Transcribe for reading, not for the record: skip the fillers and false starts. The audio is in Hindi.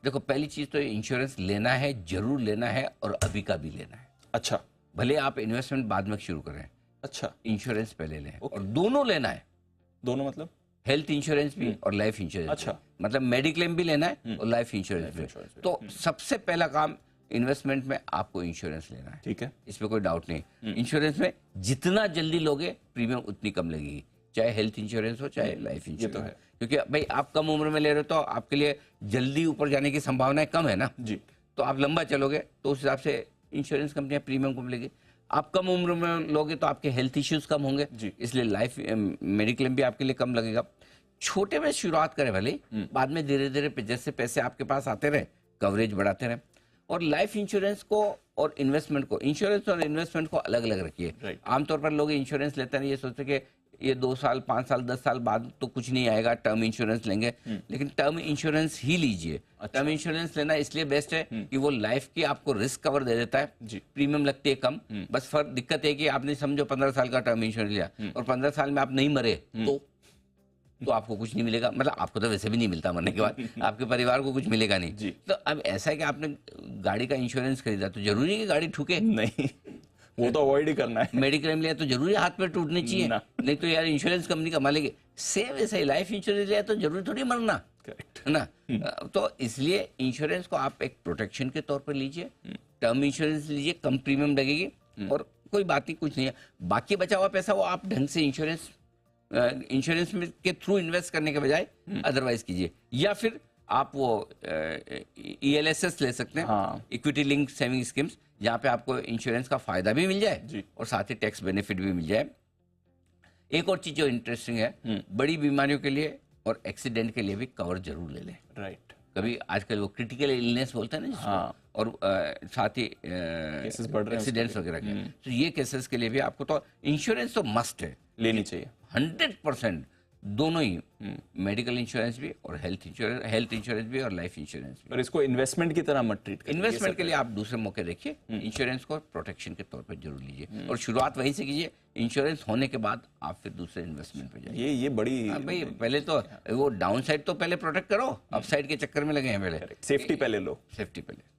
देखो, पहली चीज तो इंश्योरेंस लेना है, जरूर लेना है, और अभी का भी लेना है। अच्छा। भले आप इन्वेस्टमेंट बाद में शुरू करें, अच्छा। इंश्योरेंस पहले लें। और दोनों लेना है, दोनों मतलब हेल्थ इंश्योरेंस भी और लाइफ इंश्योरेंस। अच्छा। भी, मतलब मेडिक्लेम भी लेना है और लाइफ इंश्योरेंस भी। तो सबसे पहला काम इन्वेस्टमेंट में आपको इंश्योरेंस लेना है, ठीक है, इसमें कोई डाउट नहीं। इंश्योरेंस में जितना जल्दी लोगे प्रीमियम उतनी कम लगेगी, चाहे हेल्थ इंश्योरेंस हो चाहे लाइफ इंश्योरेंस। तो है, क्योंकि भाई आप कम उम्र में ले रहे हो तो आपके लिए जल्दी ऊपर जाने की संभावनाएं कम है ना जी। तो आप लंबा चलोगे तो उस हिसाब से इंश्योरेंस कंपनियां प्रीमियम कम लेगी। आप कम उम्र में लोगे तो आपके हेल्थ इश्यूज कम होंगे, इसलिए लाइफ मेडिक्लेम भी आपके लिए कम लगेगा। छोटे में शुरुआत करें भले, बाद में धीरे धीरे जैसे पैसे आपके पास आते रहे कवरेज बढ़ाते रहे। और लाइफ इंश्योरेंस को और इन्वेस्टमेंट को, इंश्योरेंस और इन्वेस्टमेंट को अलग अलग रखिए। आमतौर पर लोग इंश्योरेंस लेते हैं, ये सोचते कि ये 2 साल 5 साल 10 साल बाद तो कुछ नहीं आएगा, टर्म इंश्योरेंस लेंगे। लेकिन टर्म इंश्योरेंस ही लीजिए। टर्म इंश्योरेंस लेना इसलिए बेस्ट है कि वो लाइफ की आपको रिस्क कवर दे देता है, प्रीमियम लगती है कम। बस फर्क दिक्कत है कि आपने समझो 15 साल का टर्म इंश्योरेंस लिया और 15 साल में आप नहीं मरे तो आपको कुछ नहीं मिलेगा। मतलब आपको तो वैसे भी नहीं मिलता मरने के बाद, आपके परिवार को कुछ मिलेगा नहीं। तो अब ऐसा है कि आपने गाड़ी का इंश्योरेंस खरीदा तो जरूरी है कि गाड़ी ठुके? नहीं, वो तो अवॉइड ही करना है। मेडिक्लेम लिया तो जरूरी हाथ पे टूटने चाहिए, नहीं तो यार इंश्योरेंस कंपनी कमा लेगी। सेम वैसे ही लाइफ इंश्योरेंस लिया तो जरूरी थोड़ी मरना, करेक्ट है ना। तो इसलिए इंश्योरेंस को आप एक प्रोटेक्शन के तौर पर लीजिए। टर्म इंश्योरेंस लीजिए, कम प्रीमियम लगेगी और कोई बात ही कुछ नहीं है। बाकी बचा हुआ पैसा वो आप ढंग से इंश्योरेंस में के थ्रू इन्वेस्ट करने के बजाय अदरवाइज कीजिए। या फिर आप वो ELSS ले सकते हैं, इक्विटी लिंक सेविंग स्कीम्स, जहाँ पे आपको इंश्योरेंस का फायदा भी मिल जाए और साथ ही टैक्स बेनिफिट भी मिल जाए। एक और चीज जो इंटरेस्टिंग है, बड़ी बीमारियों के लिए और एक्सीडेंट के लिए भी कवर जरूर ले लें। राइट। कभी आजकल वो क्रिटिकल इलनेस बोलते हैं ना जिसको, और साथ ही एक्सीडेंट्स वगैरह के, तो ये केसेस के लिए भी आपको तो इंश्योरेंस तो मस्ट है, लेनी चाहिए 100%। दोनों ही, मेडिकल इंश्योरेंस भी और हेल्थ इंश्योरेंस भी और लाइफ इंश्योरेंस भी। और इसको इन्वेस्टमेंट की तरह मत ट्रीट करिए। इन्वेस्टमेंट के लिए आप दूसरे मौके देखिए, इंश्योरेंस को प्रोटेक्शन के तौर पर जरूर लीजिए और शुरुआत वहीं से कीजिए। इंश्योरेंस होने के बाद आप फिर दूसरे इन्वेस्टमेंट पे जाइए। ये बड़ी भाई पहले तो वो डाउन साइड तो पहले प्रोटेक्ट करो, अप साइड के चक्कर में लगे हैं पहले। सेफ्टी पहले लो। सेफ्टी पहले।